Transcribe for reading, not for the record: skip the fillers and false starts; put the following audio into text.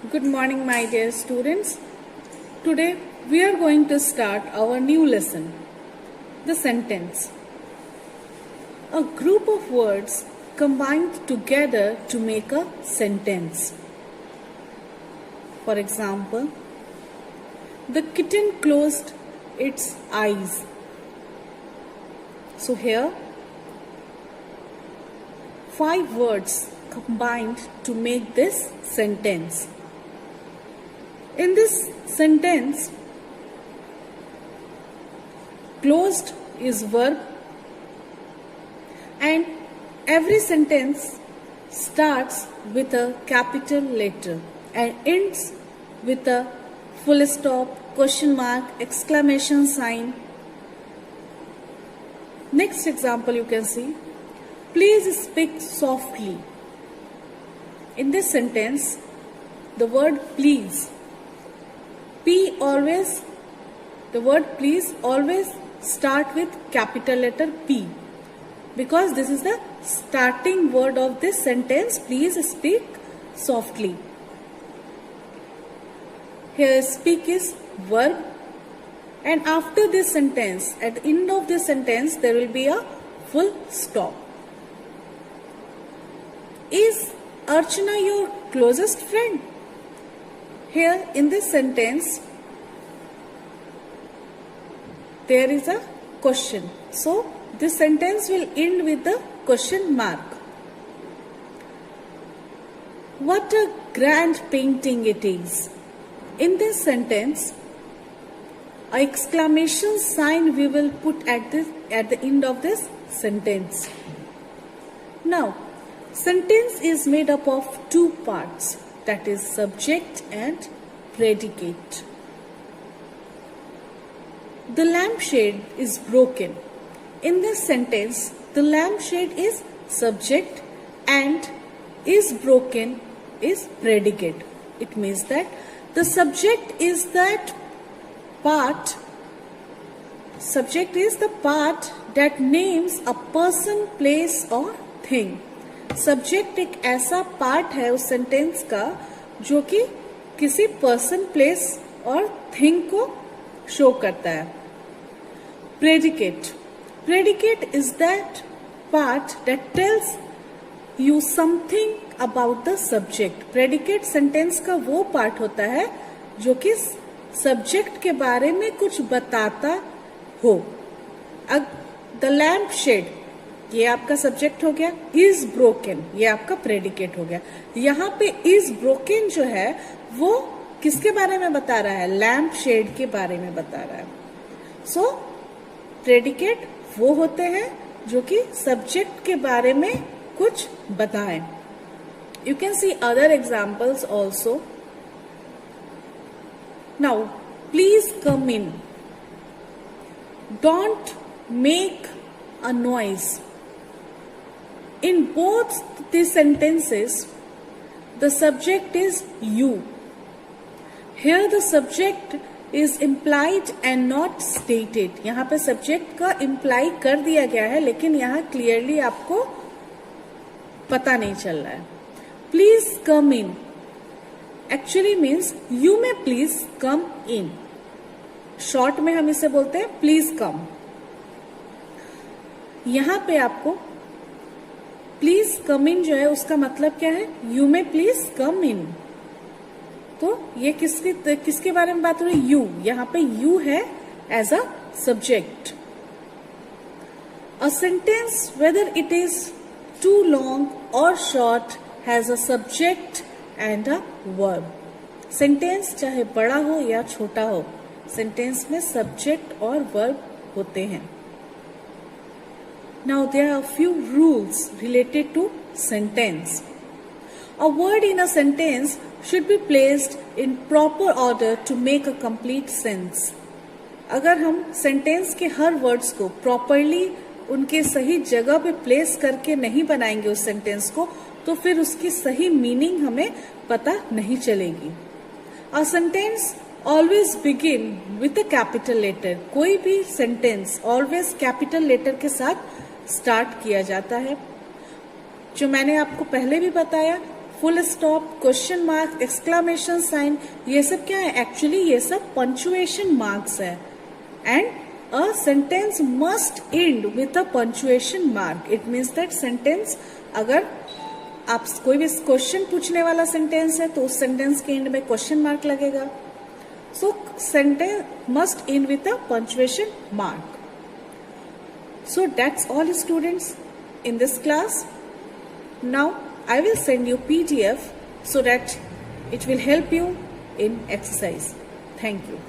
Good morning, my dear students. Today we are going to start our new lesson, the sentence. A group of words combined together to make a sentence. For example, the kitten closed its eyes. So here, 5 words combined to make this sentence. In this sentence, closed is verb and every sentence starts with a capital letter and ends with a full stop, question mark, exclamation sign. Next example you can see, please speak softly. In this sentence, the word please, the word please always start with capital letter P because this is the starting word of this sentence, please speak softly. Here speak is verb and after this sentence, at the end of this sentence, there will be a full stop. Is Archana your closest friend? Here in this sentence, there is a question. So, this sentence will end with the question mark. What a grand painting it is. In this sentence, an exclamation sign we will put at the end of this sentence. Now, sentence is made up of 2 parts, that is subject and predicate. The lampshade is broken. In this sentence, the lampshade is subject and is broken is predicate. It means that the subject is the part that names a person, place or thing. Subject एक ऐसा part है उस sentence का जो कि किसी person, place और thing को शो करता है. Predicate is that part that tells you something about the subject. Predicate sentence का वो पार्ट होता है जो कि सब्जेक्ट के बारे में कुछ बताता हो. द लैम्प शेड, ये आपका सब्जेक्ट हो गया. इज ब्रोकन, ये आपका प्रेडिकेट हो गया. यहाँ पे इज ब्रोकन जो है वो किसके बारे में बता रहा है? लैम्प शेड के बारे में बता रहा है. सो प्रेडिकेट वो होते हैं जो कि सब्जेक्ट के बारे में कुछ बताएं. You can see other examples also. Now please come in. Don't make a noise. In both these sentences, the subject is you. Here the subject is implied and not stated. यहाँ पे subject का imply कर दिया गया है लेकिन यहाँ clearly आपको पता नहीं चल रहा है. Please come in actually means you may please come in. Short में हम इसे बोलते हैं please come. यहाँ पे आपको प्लीज कम इन जो है उसका मतलब क्या है? यू में प्लीज कम इन. तो ये किसके बारे में बात हो रही है? यू. यहाँ पे यू है as a subject. A sentence whether it is too long और short has a subject and a verb. Sentence चाहे बड़ा हो या छोटा हो, सेंटेंस में सब्जेक्ट और वर्ब होते हैं. Now there are a few rules related to sentence. A word in a sentence should be placed in proper order to make a complete sense. अगर हम sentence के हर words को properly उनके सही जगह पे place करके नहीं बनाएंगे उस sentence को, तो फिर उसकी सही meaning हमें पता नहीं चलेगी. A sentence always begin with a capital letter. कोई भी sentence always capital letter के साथ स्टार्ट किया जाता है. जो मैंने आपको पहले भी बताया, full stop, question mark, exclamation sign, ये सब क्या है? एक्चुअली ये सब पंचुएशन मार्क्स है. And a sentence must end with a punctuation mark. It means that sentence, अगर आप कोई भी क्वेश्चन पूछने वाला सेंटेंस है तो उस सेंटेंस के एंड में क्वेश्चन मार्क लगेगा. सो sentence must end with a punctuation mark. So that's all students in this class. Now I will send you PDF so that it will help you in exercise. Thank you.